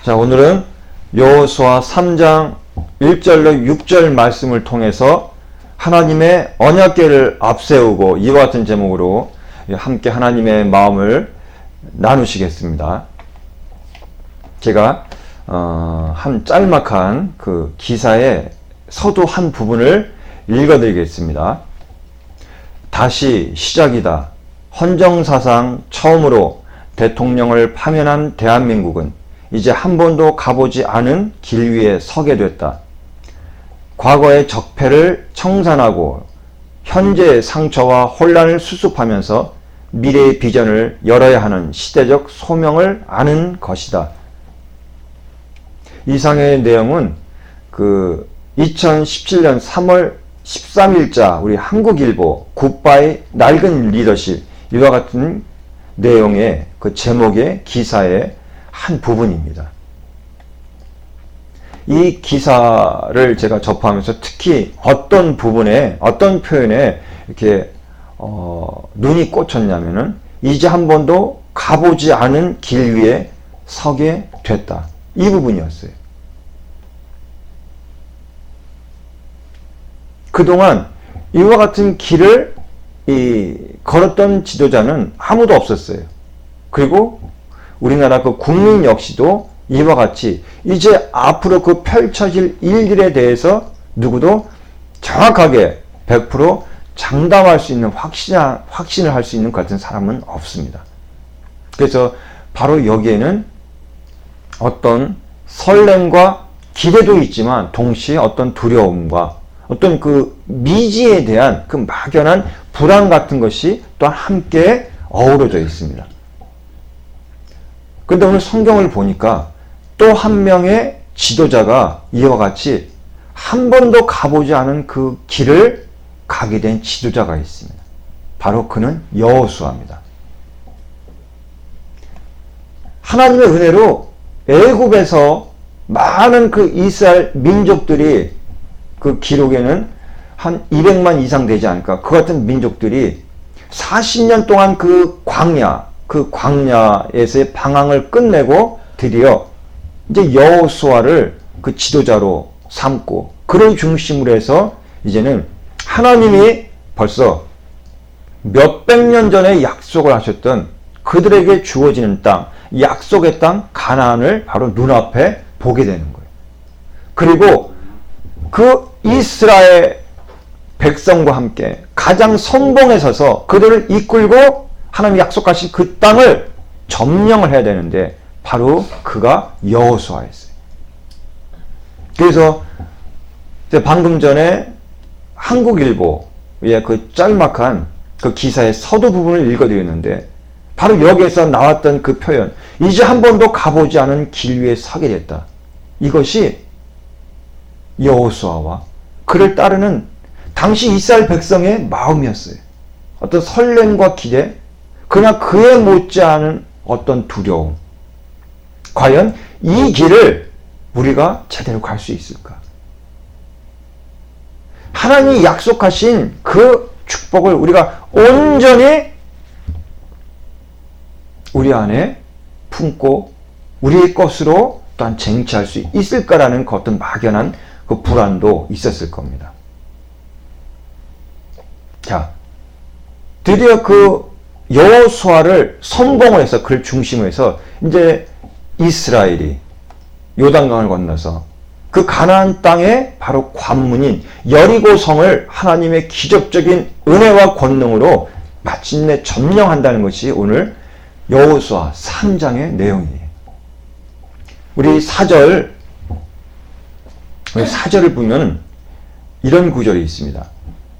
자, 오늘은 여호수아 3장 1절로 6절 말씀을 통해서 하나님의 언약궤를 앞세우고 이와 같은 제목으로 함께 하나님의 마음을 나누시겠습니다. 제가 한 짤막한 그 기사의 서두 한 부분을 읽어드리겠습니다. 다시 시작이다. 헌정사상 처음으로 대통령을 파면한 대한민국은 이제 한 번도 가보지 않은 길 위에 서게 됐다. 과거의 적폐를 청산하고 현재의 상처와 혼란을 수습하면서 미래의 비전을 열어야 하는 시대적 소명을 아는 것이다. 이상의 내용은 그 2017년 3월 13일자 우리 한국일보 굿바이 낡은 리더십 이와 같은 내용의 그 제목의 기사의 한 부분입니다. 이 기사를 제가 접하면서 특히 어떤 부분에 어떤 표현에 이렇게 눈이 꽂혔냐면은 이제 한 번도 가보지 않은 길 위에 서게 됐다. 이 부분이었어요. 그동안 이와 같은 길을 걸었던 지도자는 아무도 없었어요. 그리고 우리나라 그 국민 역시도 이와 같이 이제 앞으로 그 펼쳐질 일들에 대해서 누구도 정확하게 100% 장담할 수 있는 확신을 할 수 있는 같은 사람은 없습니다. 그래서 바로 여기에는 어떤 설렘과 기대도 있지만 동시에 어떤 두려움과 어떤 그 미지에 대한 그 막연한 불안 같은 것이 또한 함께 어우러져 있습니다. 그런데 오늘 성경을 보니까 또 한 명의 지도자가 이와 같이 한 번도 가보지 않은 그 길을 가게 된 지도자가 있습니다. 바로 그는 여호수아입니다. 하나님의 은혜로 애굽에서 많은 그 이스라엘 민족들이 그 기록에는 한 200만 이상 되지 않을까. 그 같은 민족들이 40년 동안 그 광야에서의 방황을 끝내고 드디어 이제 여호수아를 그 지도자로 삼고 그를 중심으로 해서 이제는 하나님이 벌써 몇백 년 전에 약속을 하셨던 그들에게 주어지는 땅, 약속의 땅 가나안을 바로 눈앞에 보게 되는 거예요. 그리고 그 이스라엘 백성과 함께 가장 선봉에 서서 그들을 이끌고 하나님이 약속하신 그 땅을 점령을 해야 되는데 바로 그가 여호수아였어요. 그래서 방금 전에 한국일보의 그 짤막한 그 기사의 서두 부분을 읽어드렸는데 바로 여기에서 나왔던 그 표현, 이제 한 번도 가보지 않은 길 위에 서게 됐다. 이것이 여호수아와 그를 따르는 당시 이스라엘 백성의 마음이었어요. 어떤 설렘과 기대, 그러나 그에 못지않은 어떤 두려움. 과연 이 길을 우리가 제대로 갈 수 있을까? 하나님이 약속하신 그 축복을 우리가 온전히 우리 안에 품고 우리의 것으로 또한 쟁취할 수 있을까라는 그 어떤 막연한 그 불안도 있었을 겁니다. 자, 드디어 그 여호수아를 선봉을 해서 그를 중심으로 해서 이제 이스라엘이 요단강을 건너서 그 가나안 땅의 바로 관문인 여리고성을 하나님의 기적적인 은혜와 권능으로 마침내 점령한다는 것이 오늘 여호수아 3장의 내용이에요. 우리 4절을 보면 이런 구절이 있습니다.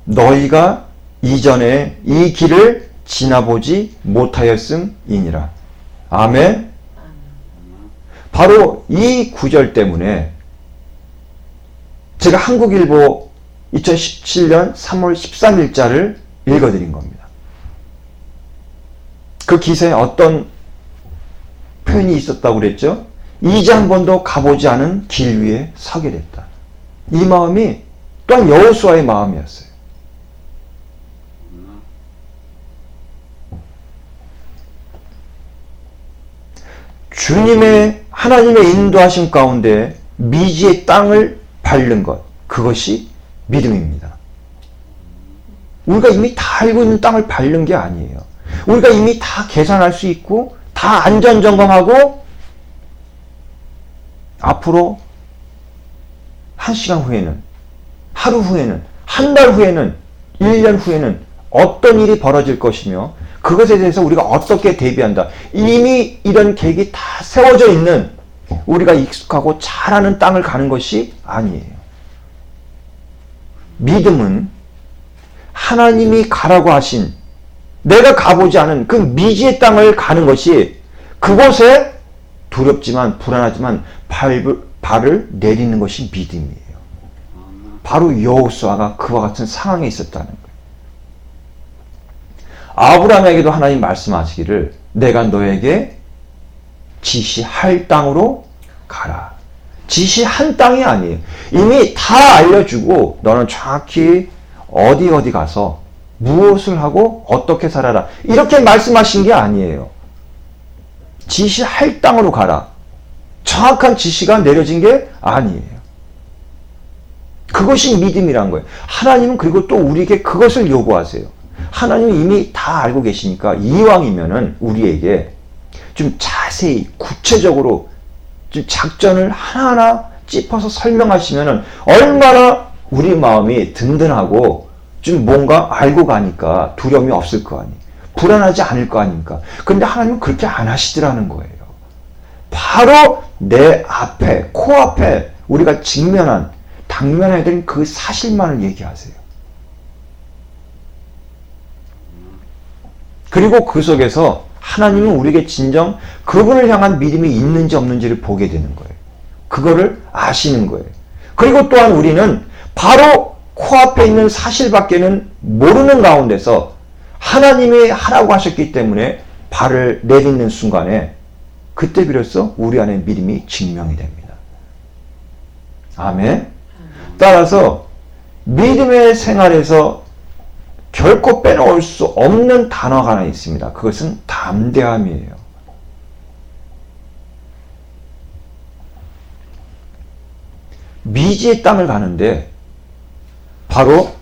너희가 이전에 이 길을 지나보지 못하였음이니라. 아멘. 바로 이 구절 때문에 제가 한국일보 2017년 3월 13일자를 읽어드린 겁니다. 그 기사에 어떤 표현이 있었다고 그랬죠? 이제 한 번도 가보지 않은 길 위에 서게 됐다. 이 마음이 또한 여호수아의 마음이었어요. 주님의 하나님의 인도하심 가운데 미지의 땅을 밟는 것, 그것이 믿음입니다. 우리가 이미 다 알고 있는 땅을 밟는 게 아니에요. 우리가 이미 다 계산할 수 있고 다 안전점검하고 앞으로 1시간 후에는, 하루 후에는, 한 달 후에는, 1년 후에는 어떤 일이 벌어질 것이며 그것에 대해서 우리가 어떻게 대비한다. 이미 이런 계획이 다 세워져 있는 우리가 익숙하고 잘 아는 땅을 가는 것이 아니에요. 믿음은 하나님이 가라고 하신, 내가 가보지 않은 그 미지의 땅을 가는 것이, 그곳에 두렵지만 불안하지만 발을 내리는 것이 믿음이에요. 바로 여호수아가 그와 같은 상황에 있었다는 거예요. 아브라함에게도 하나님 말씀하시기를 내가 너에게 지시할 땅으로 가라. 지시한 땅이 아니에요. 이미 다 알려주고 너는 정확히 어디 가서 무엇을 하고 어떻게 살아라. 이렇게 말씀하신 게 아니에요. 지시할 땅으로 가라. 정확한 지시가 내려진 게 아니에요. 그것이 믿음이란 거예요. 하나님은 그리고 또 우리에게 그것을 요구하세요. 하나님은 이미 다 알고 계시니까 이왕이면은 우리에게 좀 자세히 구체적으로 좀 작전을 하나하나 짚어서 설명하시면은 얼마나 우리 마음이 든든하고 좀 뭔가 알고 가니까 두려움이 없을 거 아니에요. 불안하지 않을 거 아닙니까? 그런데 하나님은 그렇게 안 하시더라는 거예요. 바로 내 앞에, 코앞에 우리가 당면해야 될 그 사실만을 얘기하세요. 그리고 그 속에서 하나님은 우리에게 진정 그분을 향한 믿음이 있는지 없는지를 보게 되는 거예요. 그거를 아시는 거예요. 그리고 또한 우리는 바로 코앞에 있는 사실밖에는 모르는 가운데서 하나님이 하라고 하셨기 때문에 발을 내딛는 순간에 그때 비로소 우리 안에 믿음이 증명이 됩니다. 아멘. 따라서 믿음의 생활에서 결코 빼놓을 수 없는 단어가 하나 있습니다. 그것은 담대함이에요. 미지의 땅을 가는데 바로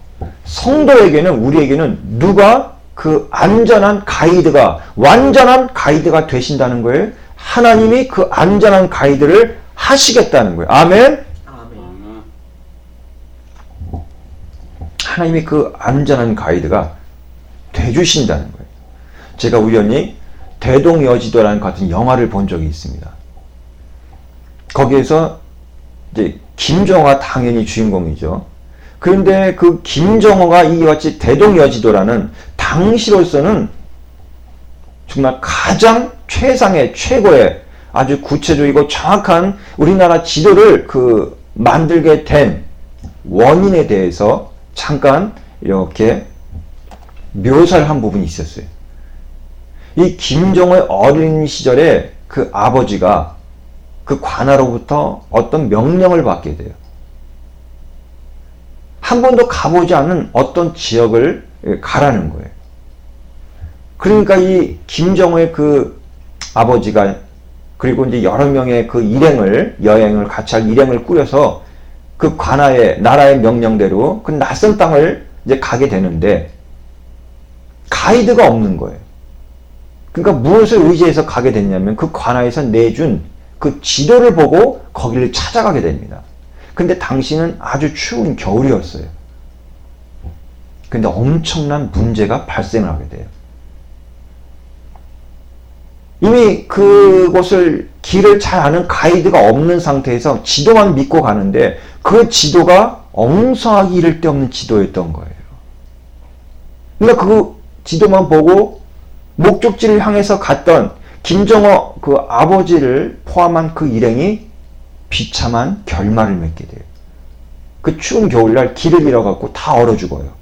성도에게는, 우리에게는 누가 그 안전한 가이드가, 완전한 가이드가 되신다는 거예요. 하나님이 그 안전한 가이드를 하시겠다는 거예요. 아멘. 하나님이 그 안전한 가이드가 돼주신다는 거예요. 제가 우연히 대동여지도라는 같은 영화를 본 적이 있습니다. 거기에서 이제 김정호가 당연히 주인공이죠. 그런데 그 김정호가 이와 같이 대동여지도라는 당시로서는 정말 가장 최상의, 최고의 아주 구체적이고 정확한 우리나라 지도를 만들게 된 원인에 대해서 잠깐 이렇게 묘사를 한 부분이 있었어요. 이 김정호의 어린 시절에 그 아버지가 그 관아로부터 어떤 명령을 받게 돼요. 한 번도 가보지 않은 어떤 지역을 가라는 거예요. 그러니까 이 김정호의 그 아버지가, 그리고 이제 여러 명의 그 여행을 같이 할 일행을 꾸려서 그 관아의, 나라의 명령대로 그 낯선 땅을 이제 가게 되는데 가이드가 없는 거예요. 그러니까 무엇을 의지해서 가게 됐냐면 그 관아에서 내준 그 지도를 보고 거기를 찾아가게 됩니다. 근데 당시는 아주 추운 겨울이었어요. 근데 엄청난 문제가 발생을 하게 돼요. 이미 그곳을, 길을 잘 아는 가이드가 없는 상태에서 지도만 믿고 가는데 그 지도가 엉성하기 이를 데 없는 지도였던 거예요. 그러니까 그 지도만 보고 목적지를 향해서 갔던 김정호 그 아버지를 포함한 그 일행이 비참한 결말을 맺게 돼요. 그 추운 겨울날 길을 잃어갖고 다 얼어 죽어요.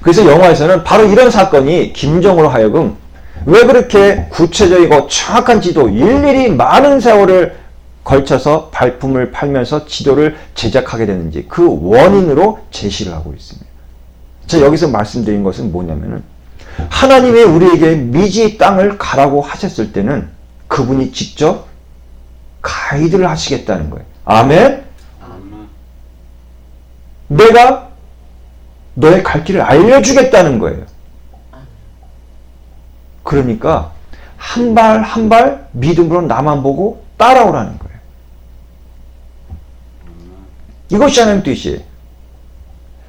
그래서 영화에서는 바로 이런 사건이 김정호로 하여금 왜 그렇게 구체적이고 정확한 지도, 일일이 많은 세월을 걸쳐서 발품을 팔면서 지도를 제작하게 되는지 그 원인으로 제시를 하고 있습니다. 제가 여기서 말씀드린 것은 뭐냐면은 하나님이 우리에게 미지의 땅을 가라고 하셨을 때는 그분이 직접 가이드를 하시겠다는 거예요. 아멘? 내가 너의 갈 길을 알려주겠다는 거예요. 그러니까 한 발 한 발 믿음으로 나만 보고 따라오라는 거예요. 이것이 하나님 뜻이에요.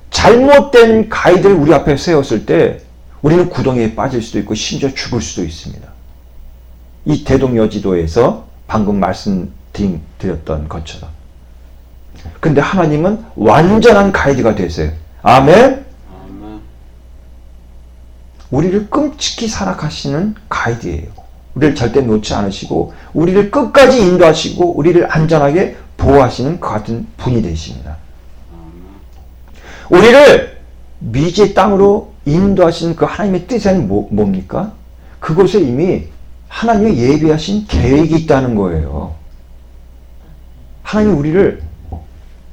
잘못된 가이드를 우리 앞에 세웠을 때 우리는 구덩이에 빠질 수도 있고 심지어 죽을 수도 있습니다. 이 대동여지도에서 방금 말씀드렸던 것처럼. 근데 하나님은 완전한 가이드가 되세요. 아멘? 우리를 끔찍히 사랑하시는 가이드예요. 우리를 절대 놓지 않으시고 우리를 끝까지 인도하시고 우리를 안전하게 보호하시는 그 같은 분이 되십니다. 우리를 미지의 땅으로 인도하시는 그 하나님의 뜻은 뭡니까? 그곳에 이미 하나님이 예비하신 계획이 있다는 거예요. 하나님이 우리를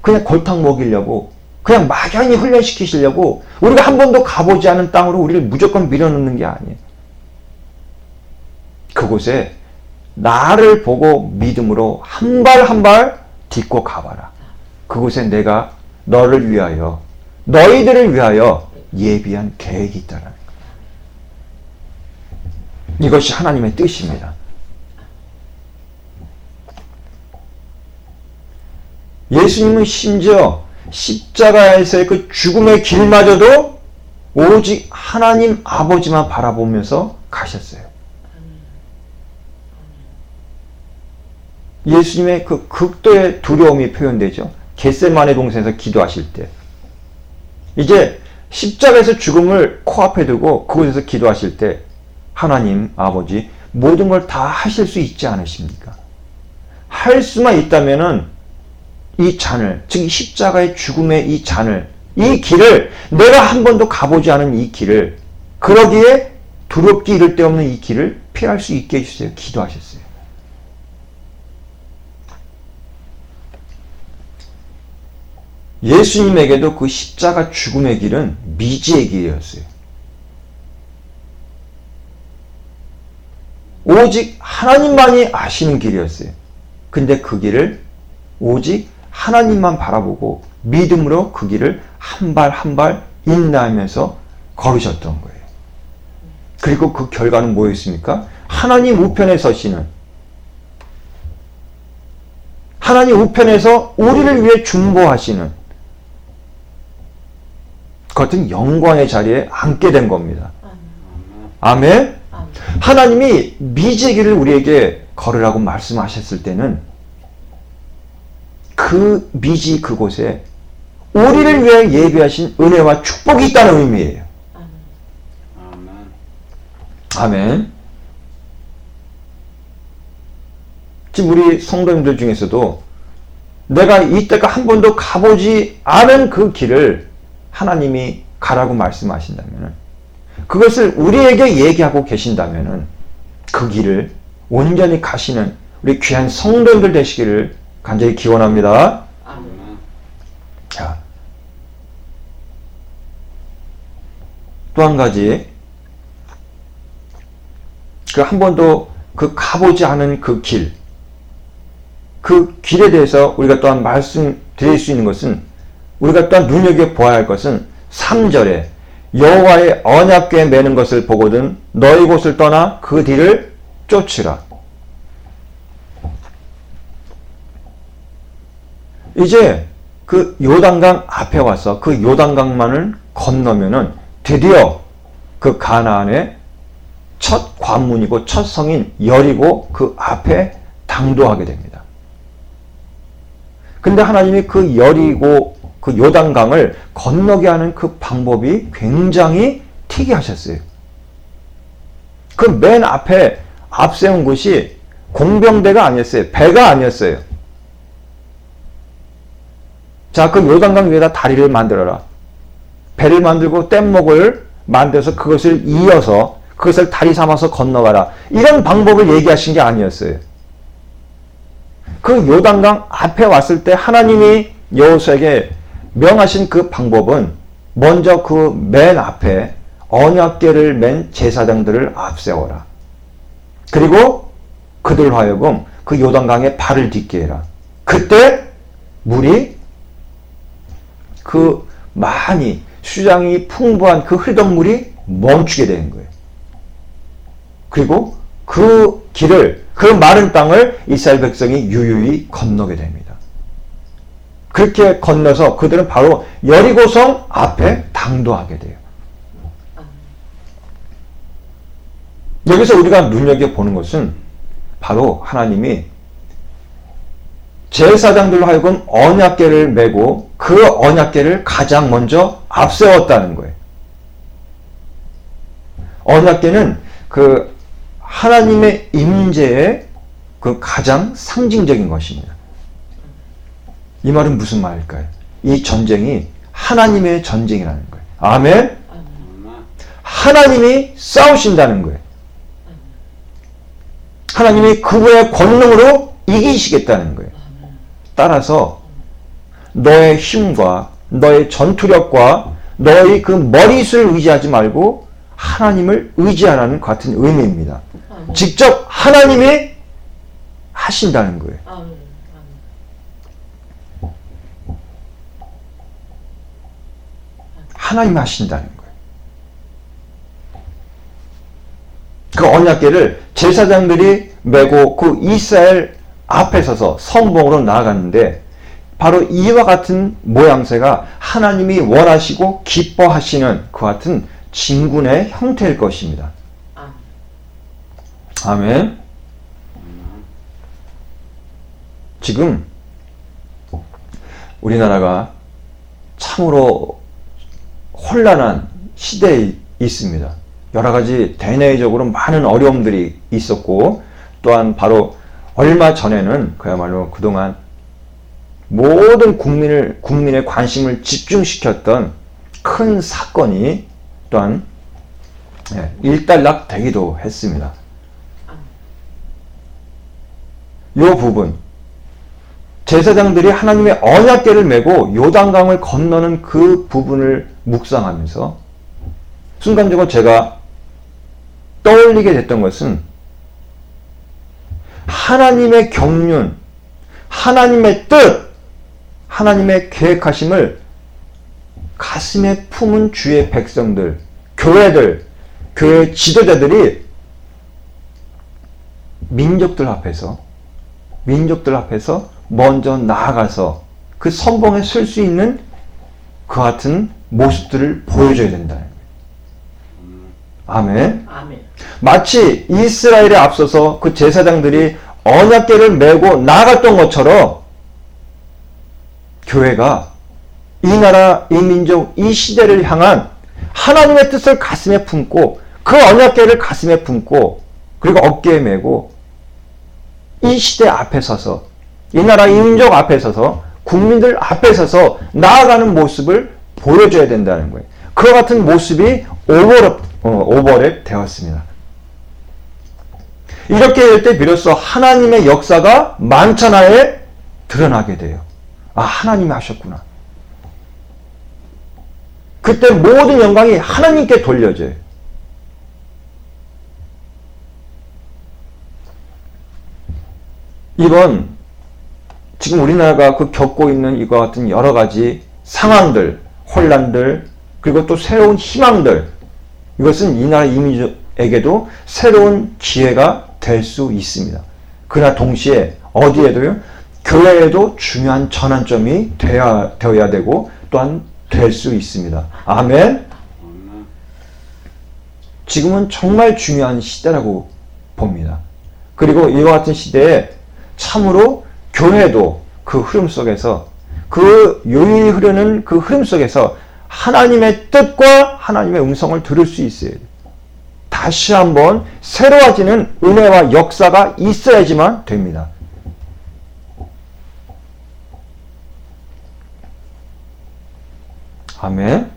그냥 골탕 먹이려고 그냥 막연히 훈련시키시려고 우리가 한 번도 가보지 않은 땅으로 우리를 무조건 밀어넣는 게 아니에요. 그곳에 나를 보고 믿음으로 한 발 한 발 딛고 가봐라. 그곳에 내가 너를 위하여 너희들을 위하여 예비한 계획이 있다라는 거예요. 이것이 하나님의 뜻입니다. 예수님은 심지어 십자가에서의 그 죽음의 길마저도 오직 하나님 아버지만 바라보면서 가셨어요. 예수님의 그 극도의 두려움이 표현되죠. 겟세마네 동산에서 기도하실 때. 이제 십자가에서 죽음을 코앞에 두고 그곳에서 기도하실 때 하나님 아버지 모든 걸 다 하실 수 있지 않으십니까? 할 수만 있다면은 이 잔을, 즉 이 십자가의 죽음의 이 잔을, 이 길을 내가 한 번도 가보지 않은 이 길을, 그러기에 두렵게 이를 데 없는 이 길을 피할 수 있게 해주세요. 기도하셨어요. 예수님에게도 그 십자가 죽음의 길은 미지의 길이었어요. 오직 하나님만이 아시는 길이었어요. 근데 그 길을 오직 하나님만 바라보고 믿음으로 그 길을 한 발 한 발 인내하면서 걸으셨던 거예요. 그리고 그 결과는 뭐였습니까? 하나님 우편에 서시는, 하나님 우편에서 우리를 위해 중보하시는 그 같은 영광의 자리에 앉게 된 겁니다. 아멘? 하나님이 미지의 길을 우리에게 걸으라고 말씀하셨을 때는 그 미지 그곳에 우리를 위해 예비하신 은혜와 축복이 있다는 의미예요. 아멘. 지금 우리 성도님들 중에서도 내가 이때가 한 번도 가보지 않은 그 길을 하나님이 가라고 말씀하신다면, 그것을 우리에게 얘기하고 계신다면 그 길을 온전히 가시는 우리 귀한 성도님들 되시기를 간절히 기원합니다. 자, 또 한 가지, 그 한 번도 그 가보지 않은 그 길, 그 길에 대해서 우리가 또한 말씀드릴 수 있는 것은, 우리가 또한 눈여겨보아야 할 것은 3절에 여호와의 언약궤 매는 것을 보거든 너희 곳을 떠나 그 뒤를 쫓으라. 이제 그 요단강 앞에 와서 그 요단강만을 건너면은 드디어 그 가나안의 첫 관문이고 첫 성인 여리고 그 앞에 당도하게 됩니다. 근데 하나님이 그 여리고 그 요단강을 건너게 하는 그 방법이 굉장히 특이하셨어요. 그 맨 앞에 앞세운 곳이 공병대가 아니었어요. 배가 아니었어요. 자, 그 요단강 위에다 다리를 만들어라. 배를 만들고 뗏목을 만들어서 그것을 이어서 그것을 다리 삼아서 건너가라. 이런 방법을 얘기하신 게 아니었어요. 그 요단강 앞에 왔을 때 하나님이 여호수아에게 명하신 그 방법은 먼저 그 맨 앞에 언약궤를 맨 제사장들을 앞세워라. 그리고 그 그들로 하여금 그 요단강에 발을 딛게 해라. 그때 물이 그 많이 수량이 풍부한 그 흐르던 물이 멈추게 되는 거예요. 그리고 그 길을, 그 마른 땅을 이스라엘 백성이 유유히 건너게 됩니다. 그렇게 건너서 그들은 바로 여리고성 앞에 당도하게 돼요. 여기서 우리가 눈여겨보는 것은 바로 하나님이 제사장들로 하여금 언약궤를 메고 그 언약궤를 가장 먼저 앞세웠다는 거예요. 언약궤는 그 하나님의 임재의 그 가장 상징적인 것입니다. 이 말은 무슨 말일까요? 이 전쟁이 하나님의 전쟁이라는 거예요. 아멘? 하나님이 싸우신다는 거예요. 하나님이 그분의 권능으로 이기시겠다는 거예요. 따라서 너의 힘과 너의 전투력과 너의 그 머리수를 의지하지 말고 하나님을 의지하라는 같은 의미입니다. 직접 하나님이 하신다는 거예요. 하나님이 하신다는 거예요. 그 언약궤를 제사장들이 메고 그 이스라엘 앞에 서서 성봉으로 나아갔는데 바로 이와 같은 모양새가 하나님이 원하시고 기뻐하시는 그 같은 진군의 형태일 것입니다. 아멘. 지금 우리나라가 참으로 혼란한 시대에 있습니다. 여러 가지 대내적으로 많은 어려움들이 있었고 또한 바로 얼마 전에는 그야말로 그동안 모든 국민의 관심을 집중시켰던 큰 사건이 또한 일단락 되기도 했습니다. 이 부분, 제사장들이 하나님의 언약궤를 메고 요단강을 건너는 그 부분을 묵상하면서 순간적으로 제가 떠올리게 됐던 것은 하나님의 경륜, 하나님의 뜻, 하나님의 계획하심을 가슴에 품은 주의 백성들, 교회들, 교회 지도자들이 민족들 앞에서 먼저 나아가서 그 선봉에 설 수 있는 그 같은 모습들을 보여줘야 된다는 거예요. 아멘. 마치 이스라엘에 앞서서 그 제사장들이 언약궤를 메고 나아갔던 것처럼 교회가 이 나라, 이 민족, 이 시대를 향한 하나님의 뜻을 가슴에 품고 그 언약궤를 가슴에 품고 그리고 어깨에 메고 이 시대 앞에 서서 이 나라, 이 민족 앞에 서서 국민들 앞에 서서 나아가는 모습을 보여줘야 된다는 거예요. 그와 같은 모습이 오버랩 되었습니다. 이렇게 될 때 비로소 하나님의 역사가 만천하에 드러나게 돼요. 아, 하나님이 하셨구나. 그때 모든 영광이 하나님께 돌려져요. 이번 지금 우리나라가 그 겪고 있는 이와 같은 여러 가지 상황들, 혼란들, 그리고 또 새로운 희망들, 이것은 이 나라 이민족에게도 새로운 기회가 될 수 있습니다. 그러나 동시에 어디에도요, 교회에도 중요한 전환점이 되어야 되고 또한 될 수 있습니다. 아멘. 지금은 정말 중요한 시대라고 봅니다. 그리고 이와 같은 시대에 참으로 교회도 그 흐름 속에서 그 요인이 흐르는 그 흐름 속에서 하나님의 뜻과 하나님의 음성을 들을 수 있어야 돼요. 다시 한번 새로워지는 은혜와 역사가 있어야지만 됩니다. 아멘.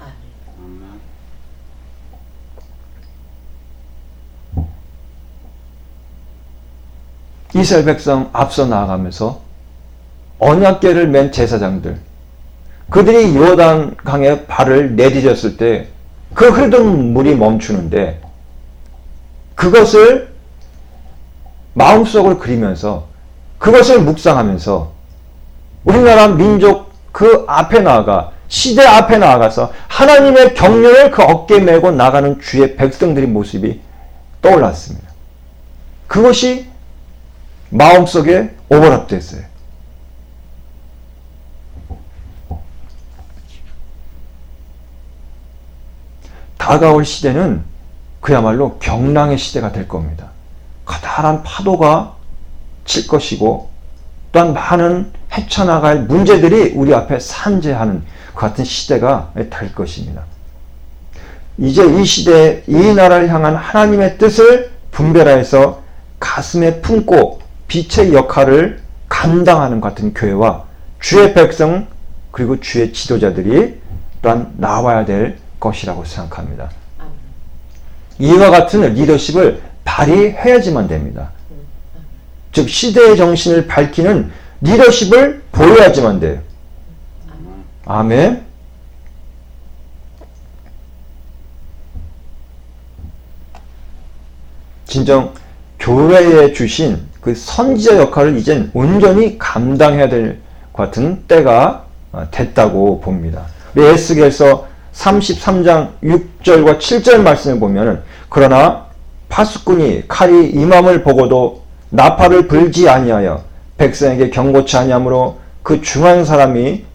이스라엘 백성 앞서 나아가면서 언약궤를 맨 제사장들, 그들이 요단강에 발을 내디뎠을 때 그 흐르던 물이 멈추는데 그것을 마음속으로 그리면서 그것을 묵상하면서 우리나라 민족 그 앞에 나아가 시대 앞에 나아가서 하나님의 경륜을 그 어깨에 메고 나가는 주의 백성들의 모습이 떠올랐습니다. 그것이 마음속에 오버랩됐어요. 다가올 시대는 그야말로 경랑의 시대가 될 겁니다. 커다란 파도가 칠 것이고 또한 많은 헤쳐나갈 문제들이 우리 앞에 산재하는 그 같은 시대가 될 것입니다. 이제 이 시대에 이 나라를 향한 하나님의 뜻을 분별하여서 가슴에 품고 빛의 역할을 감당하는 같은 교회와 주의 백성 그리고 주의 지도자들이 또한 나와야 될 것이라고 생각합니다. 이와 같은 리더십을 발휘해야지만 됩니다. 즉 시대의 정신을 밝히는 리더십을 보여야지만 돼요. 아멘. 진정 교회에 주신 그 선지자 역할을 이젠 온전히 감당해야 될 것 같은 때가 됐다고 봅니다. 우리 에스겔서 33장 6절과 7절 말씀을 보면은 그러나 파수꾼이 칼이 임함을 보고도 나팔을 불지 아니하여 백성에게 경고치 아니하므로 그 중한 사람이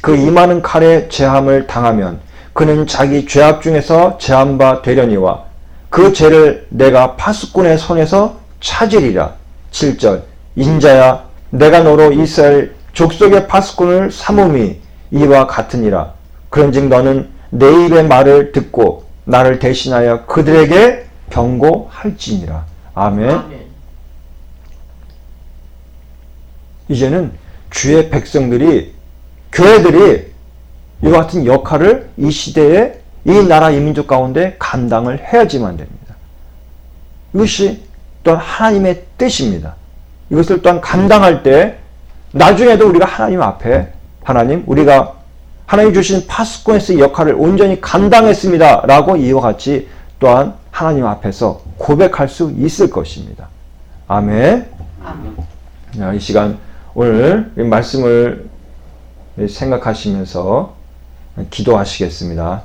그 임하는 칼에 제함을 당하면 그는 자기 죄악 중에서 제한 바 되려니와 그 죄를 내가 파수꾼의 손에서 찾으리라. 7절 인자야 내가 너로 이스라엘 족속의 파수꾼을 삼음이 이와 같으니라. 그런즉 너는 내 입의 말을 듣고 나를 대신하여 그들에게 경고할지니라. 아멘. 아멘. 이제는 주의 백성들이 교회들이 이와 같은 역할을 이 시대에 이 나라 이 민족 가운데 감당을 해야지만 됩니다. 이것이 또한 하나님의 뜻입니다. 이것을 또한 감당할 때 나중에도 우리가 하나님 앞에 하나님 우리가 하나님 주신 파수꾼에서의 역할을 온전히 감당했습니다 라고 이와 같이 또한 하나님 앞에서 고백할 수 있을 것입니다. 아멘. 아멘. 이 시간 오늘 말씀을 생각하시면서 기도하시겠습니다.